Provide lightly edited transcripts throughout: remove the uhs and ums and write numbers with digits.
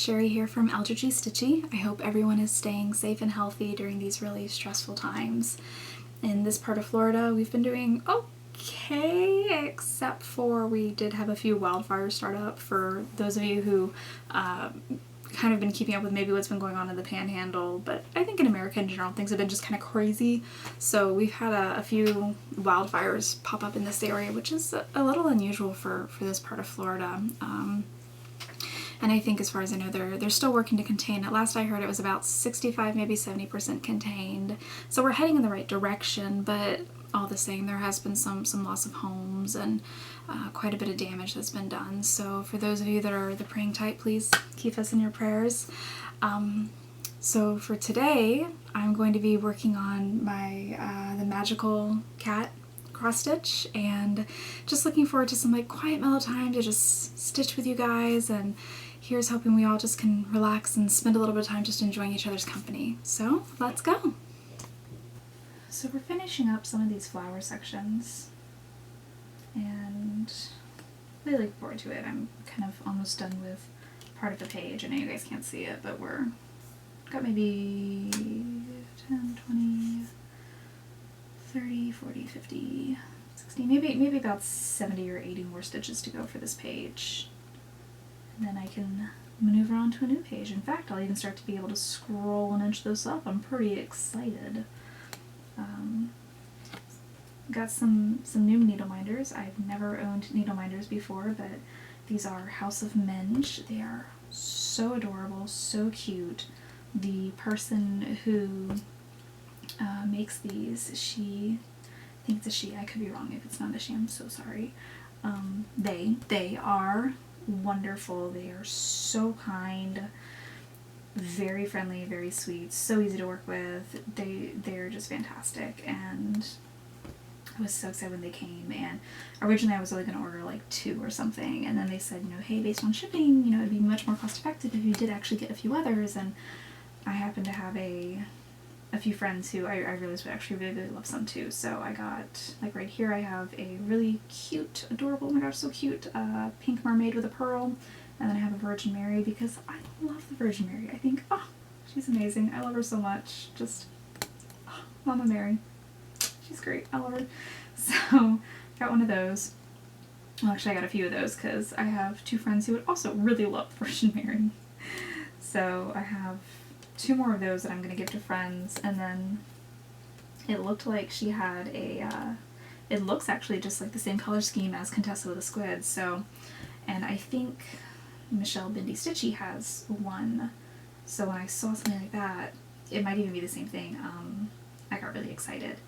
Sherry here from Algae Stitchy. I hope everyone is staying safe and healthy during these really stressful times. In this part of Florida, we've been doing okay, except for we did have a few wildfires start up. For those of you who kind of been keeping up with maybe what's been going on in the Panhandle, but I think in America in general things have been just kind of crazy. So we've had a few wildfires pop up in this area, which is a little unusual for this part of Florida. And I think, as far as I know, they're still working to contain it. Last I heard, it was about 65, maybe 70% contained. So we're heading in the right direction, but all the same, there has been some loss of homes and quite a bit of damage that's been done. So for those of you that are the praying type, please keep us in your prayers. So for today, I'm going to be working on my the magical cat cross stitch, and just looking forward to some quiet mellow time to just stitch with you guys, and here's hoping we all just can relax and spend a little bit of time just enjoying each other's company. So let's go. So we're finishing up some of these flower sections, and really looking forward to it. I'm kind of almost done with part of the page. I know you guys can't see it, but we're got maybe 10, 20, 30, 40, 50, 60, maybe about 70 or 80 more stitches to go for this page. And then I can maneuver on to a new page. In fact, I'll even start to be able to scroll and inch those up. I'm pretty excited. Got some new needle minders. I've never owned needle minders before, but these are House of Menge. They are so adorable, so cute. The person who makes these, I think it's a she, I could be wrong if it's not a she, I'm so sorry. They are wonderful. They are so kind, very friendly, very sweet, so easy to work with. They're just fantastic, and I was so excited when they came. And originally I was only going to order 2 or something, and then they said, hey, based on shipping, it'd be much more cost effective if you did actually get a few others. And I happen to have a few friends who I realized would actually really love some too. So I got, right here, I have a really cute, adorable, oh my gosh, so cute, pink mermaid with a pearl. And then I have a Virgin Mary, because I love the Virgin Mary. I think, she's amazing. I love her so much. Just, Mama Mary. She's great. I love her. So, got one of those. Well, actually, I got a few of those because I have 2 friends who would also really love the Virgin Mary. So, I have 2 more of those that I'm going to give to friends, and then it looked like she had it looks actually just like the same color scheme as Contessa with the Squid, so, and I think Michelle Bindi Stitchy has one, so when I saw something like that, it might even be the same thing. I got really excited,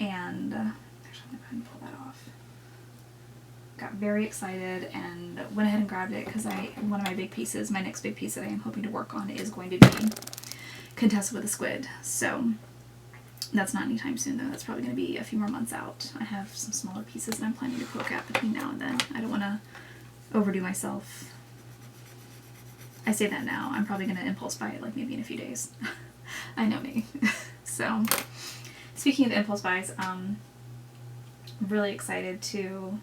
and actually I'm going to go ahead and pull that off. Got very excited and went ahead and grabbed it, because one of my big pieces, my next big piece that I am hoping to work on, is going to be Contessa with a Squid. So that's not anytime soon though. That's probably going to be a few more months out. I have some smaller pieces that I'm planning to poke at between now and then. I don't want to overdo myself. I say that now. I'm probably going to impulse buy it maybe in a few days. I know me. So speaking of impulse buys, I'm really excited to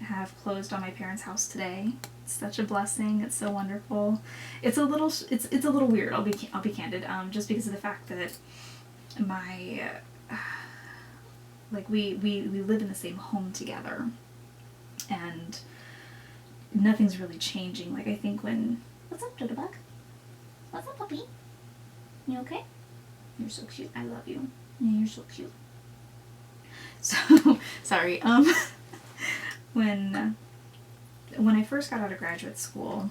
have closed on my parents' house today. It's such a blessing. It's so wonderful. It's a little weird. I'll be candid. Just because of the fact that my we live in the same home together, and nothing's really changing. I think when, what's up, Jitterbug? What's up, puppy? You okay? You're so cute. I love you. Yeah, you're so cute. So sorry. When I first got out of graduate school,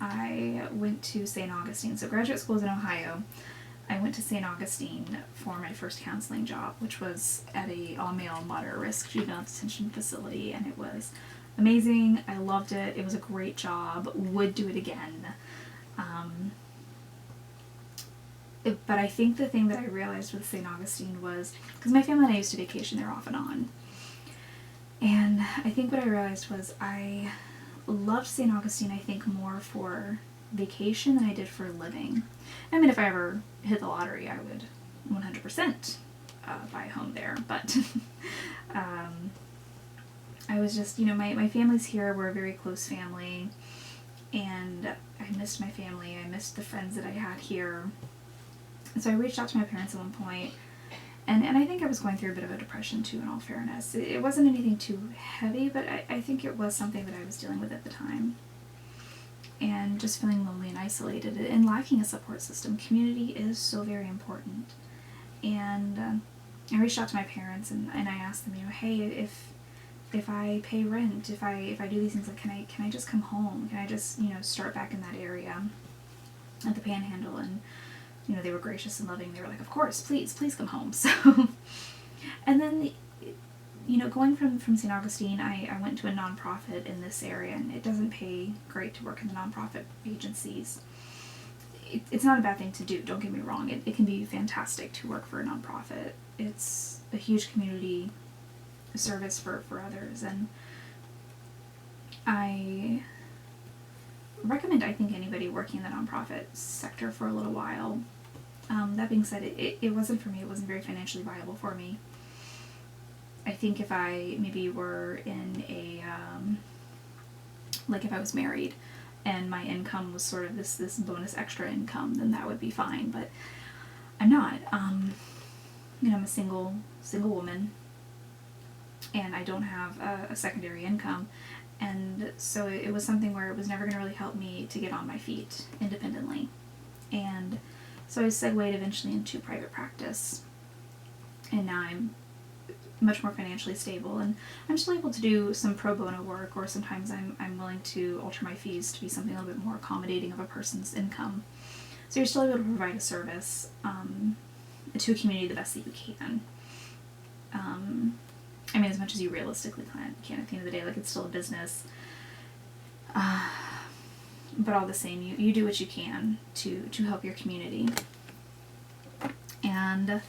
I went to St. Augustine. So graduate school is in Ohio. I went to St. Augustine for my first counseling job, which was at a all-male moderate-risk juvenile detention facility, and it was amazing. I loved it. It was a great job. Would do it again. But I think the thing that I realized with St. Augustine was, because my family and I used to vacation there off and on, and I think what I realized was I loved St. Augustine, I think, more for vacation than I did for living. I mean, if I ever hit the lottery, I would 100% buy a home there, but I was just, my family's here. We're a very close family. and I missed my family, I missed the friends that I had here. And so I reached out to my parents at one point, and I think I was going through a bit of a depression too, in all fairness. It wasn't anything too heavy, but I think it was something that I was dealing with at the time. And just feeling lonely and isolated and lacking a support system. Community is so very important. And I reached out to my parents and I asked them, hey, if I pay rent, if I do these things, like, can I just come home? Can I just, start back in that area at the Panhandle? And, they were gracious and loving. They were like, of course, please come home. So, and then, going from St. Augustine, I went to a nonprofit in this area, and it doesn't pay great to work in the nonprofit agencies. It's not a bad thing to do, don't get me wrong. It can be fantastic to work for a nonprofit. It's a huge community service for others, and I recommend, I think, anybody working in the nonprofit sector for a little while. That being said, it wasn't for me. It wasn't very financially viable for me. I think if I maybe were in a, like if I was married and my income was sort of this bonus extra income, then that would be fine, but I'm not. I'm a single woman, and I don't have a secondary income, and so it was something where it was never going to really help me to get on my feet independently. And so I segued eventually into private practice, and now I'm much more financially stable, and I'm still able to do some pro bono work, or sometimes I'm willing to alter my fees to be something a little bit more accommodating of a person's income. So you're still able to provide a service to a community the best that you can. As much as you realistically can at the end of the day, like, it's still a business. But all the same, you do what you can to help your community. And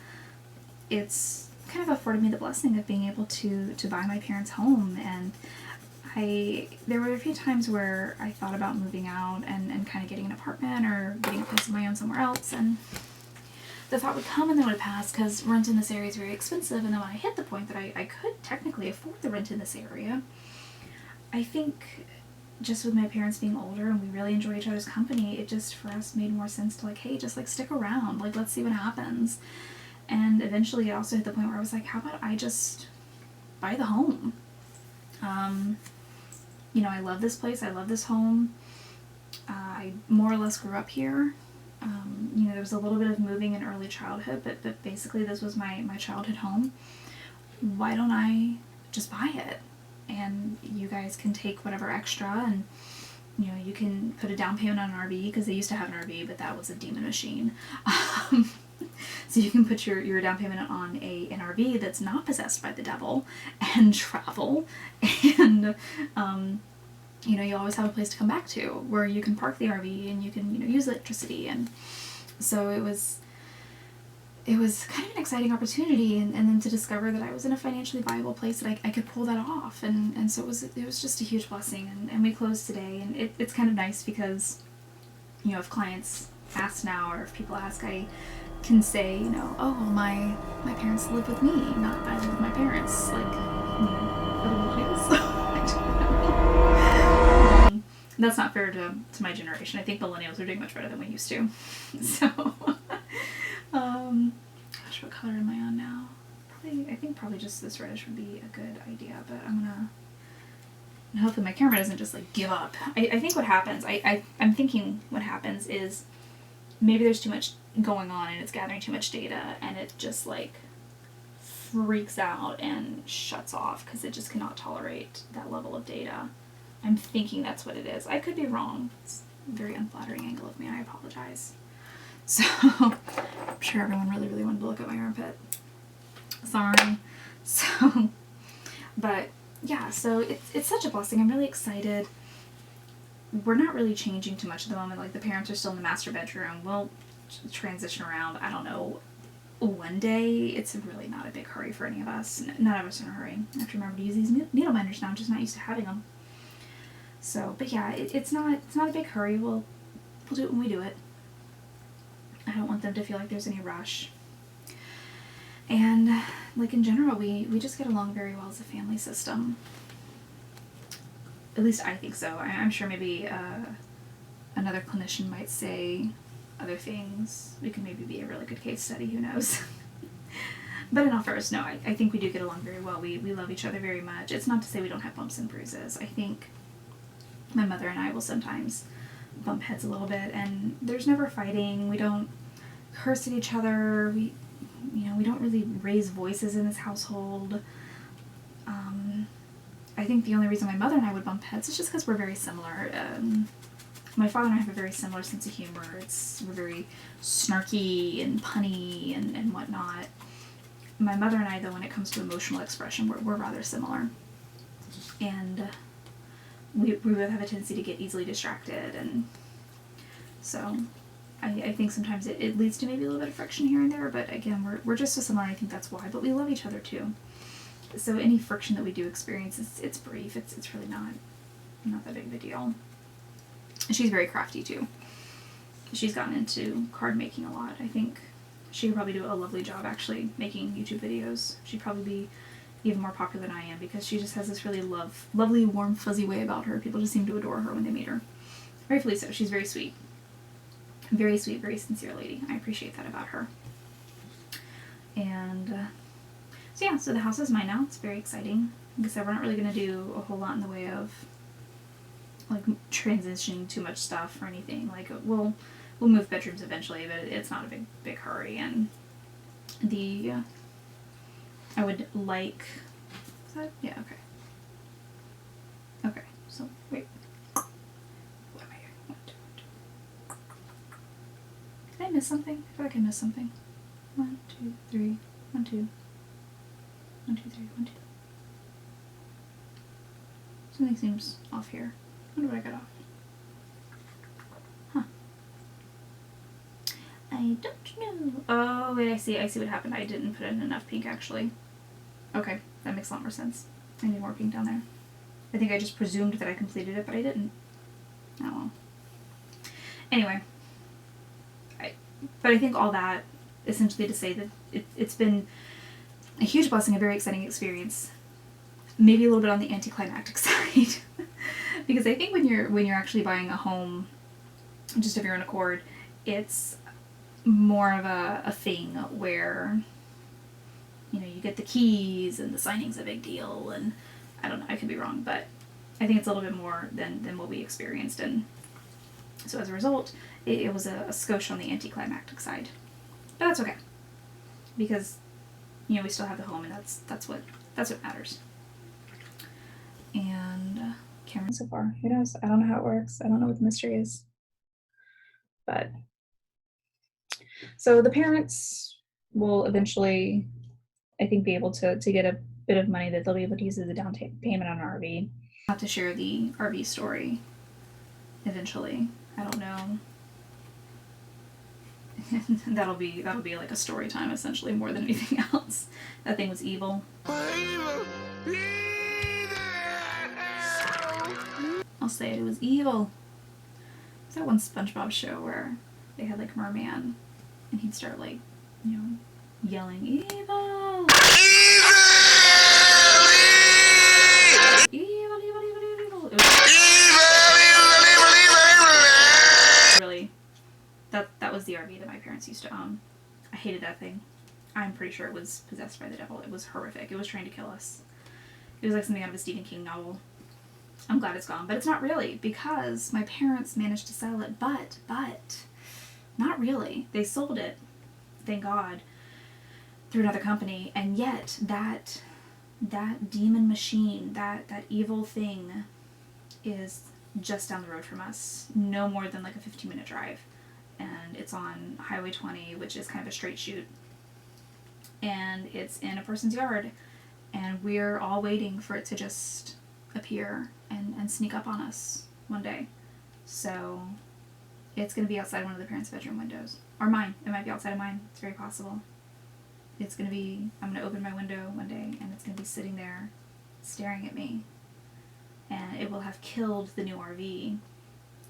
it's kind of afforded me the blessing of being able to buy my parents' home. And there were a few times where I thought about moving out and kind of getting an apartment or getting a place of my own somewhere else, and the thought would come and then would pass because rent in this area is very expensive. And then when I hit the point that I could technically afford the rent in this area, I think just with my parents being older and we really enjoy each other's company, it just for us made more sense to, like, hey, just like stick around, like, let's see what happens. And eventually it also hit the point where I was like, how about I just buy the home? I love this place, I love this home. I more or less grew up here. There was a little bit of moving in early childhood, but basically this was my childhood home. Why don't I just buy it? And you guys can take whatever extra, and you can put a down payment on an RV, because they used to have an RV, but that was a demon machine. So you can put your down payment on an RV that's not possessed by the devil and travel, and you always have a place to come back to where you can park the RV and you can use electricity. And so it was kind of an exciting opportunity, and then to discover that I was in a financially viable place that I could pull that off, and so it was just a huge blessing. And we closed today, and it's kind of nice because if clients ask now, or if people ask, I can say, oh, well, my parents live with me, not I live with my parents, like, that's not fair to my generation. I think millennials are doing much better than we used to. So, gosh, what color am I on now? I think probably just this reddish would be a good idea, but hopefully my camera doesn't just, like, give up. I think what happens, I'm thinking what happens is maybe there's too much going on and it's gathering too much data, and it just, like, freaks out and shuts off because it just cannot tolerate that level of data. I'm thinking that's what it is. I could be wrong. It's a very unflattering angle of me. I apologize. So, I'm sure everyone really, really wanted to look at my armpit. Sorry. So, but yeah, so it's such a blessing. I'm really excited. We're not really changing too much at the moment. Like, the parents are still in the master bedroom. We'll transition around, I don't know, one day. It's really not a big hurry for any of us. None of us are in a hurry. I have to remember to use these needle minders now. I'm just not used to having them. So, but yeah, it's not a big hurry. We'll do it when we do it. I don't want them to feel like there's any rush. And, like, in general, we just get along very well as a family system. At least I think so. I'm sure maybe another clinician might say other things. We could maybe be a really good case study, who knows. But in all fairness, no, I think we do get along very well. We love each other very much. It's not to say we don't have bumps and bruises. I think my mother and I will sometimes bump heads a little bit, and there's never fighting. We don't curse at each other. We don't really raise voices in this household. I think the only reason my mother and I would bump heads is just because we're very similar. My father and I have a very similar sense of humor. We're very snarky and punny and whatnot. My mother and I, though, when it comes to emotional expression, we're rather similar. And we both have a tendency to get easily distracted, and so I think sometimes it leads to maybe a little bit of friction here and there, but again, we're just so similar, and I think that's why. But we love each other too. So any friction that we do experience, it's brief. It's really not that big of a deal. And she's very crafty too. She's gotten into card making a lot. I think she could probably do a lovely job actually making YouTube videos. She'd probably be even more popular than I am, because she just has this really lovely, warm, fuzzy way about her. People just seem to adore her when they meet her. Rightfully so. She's very sweet. Very sweet, very sincere lady. I appreciate that about her. And so yeah, so the house is mine now. It's very exciting. Like I said, we're not really going to do a whole lot in the way of like transitioning too much stuff or anything. Like we'll move bedrooms eventually, but it's not a big hurry. And I would like, is that, yeah, okay. Okay, so wait. What am I hearing? 1, 2, 1, 2. Did I miss something? I feel like I missed something. 1, 2, 3, 1, 2. 1, 2, 3, 1, 2. Something seems off here. When did I get off? Huh. I don't know. Oh, wait, I see what happened. I didn't put in enough pink, actually. Okay, that makes a lot more sense. I need more pink down there. I think I just presumed that I completed it, but I didn't. Oh well. Anyway. But I think all that, essentially to say that it's been a huge blessing, a very exciting experience. Maybe a little bit on the anticlimactic side. Because I think when you're actually buying a home just of your own accord, it's more of a thing where, you get the keys and the signing's a big deal, and I don't know, I could be wrong, but I think it's a little bit more than what we experienced, and so as a result, it was a skosh on the anticlimactic side. But that's okay, because we still have the home, and that's what matters. And Cameron so far, who knows? I don't know how it works. I don't know what the mystery is. But so the parents will eventually, I think, be able to get a bit of money that they'll be able to use as a down payment on an RV. I'll have to share the RV story eventually. I don't know. that'll be like a story time, essentially, more than anything else. That thing was evil. I'll say it was evil. It's that one SpongeBob show where they had like Merman, and he'd start like, yelling, "Evil! Evil, evil, evil, evil, evil." Really, that was the RV that my parents used to own. I hated that thing. I'm pretty sure it was possessed by the devil. It was horrific. It was trying to kill us. It was like something out of a Stephen King novel. I'm glad it's gone, but it's not really, because my parents managed to sell it, but not really. They sold it, thank God, through another company, and yet that demon machine, that evil thing is just down the road from us, no more than like a 15-minute drive, and it's on Highway 20, which is kind of a straight shoot, and it's in a person's yard, and we're all waiting for it to just appear and sneak up on us one day. So it's going to be outside one of the parents' bedroom windows. Or mine. It might be outside of mine. It's very possible. I'm going to open my window one day, and it's going to be sitting there staring at me. And it will have killed the new RV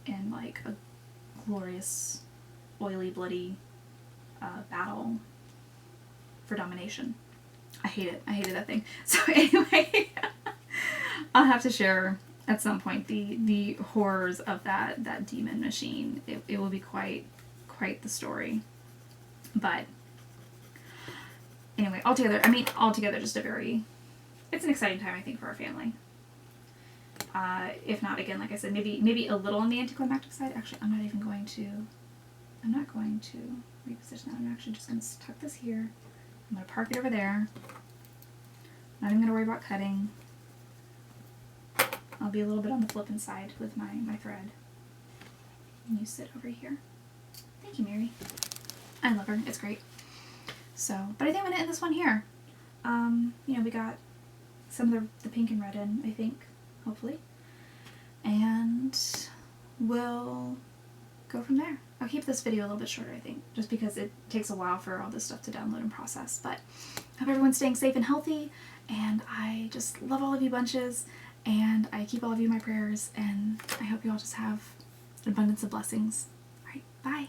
in like a glorious, oily, bloody battle for domination. I hate it. I hated that thing. So anyway, I'll have to share at some point the horrors of that demon machine. It will be quite the story. But anyway, altogether just it's an exciting time, I think, for our family. If not, again, like I said, maybe a little on the anticlimactic side. Actually, I'm not going to reposition that. I'm actually just going to tuck this here. I'm going to park it over there. Not even going to worry about cutting. I'll be a little bit on the flipping side with my thread. And you sit over here. Thank you, Mary. I love her. It's great. So, but I think I'm going to end this one here. We got some of the pink and red in, I think, hopefully. And we'll go from there. I'll keep this video a little bit shorter, I think, just because it takes a while for all this stuff to download and process. But I hope everyone's staying safe and healthy, and I just love all of you bunches, and I keep all of you in my prayers, and I hope you all just have an abundance of blessings. All right, bye.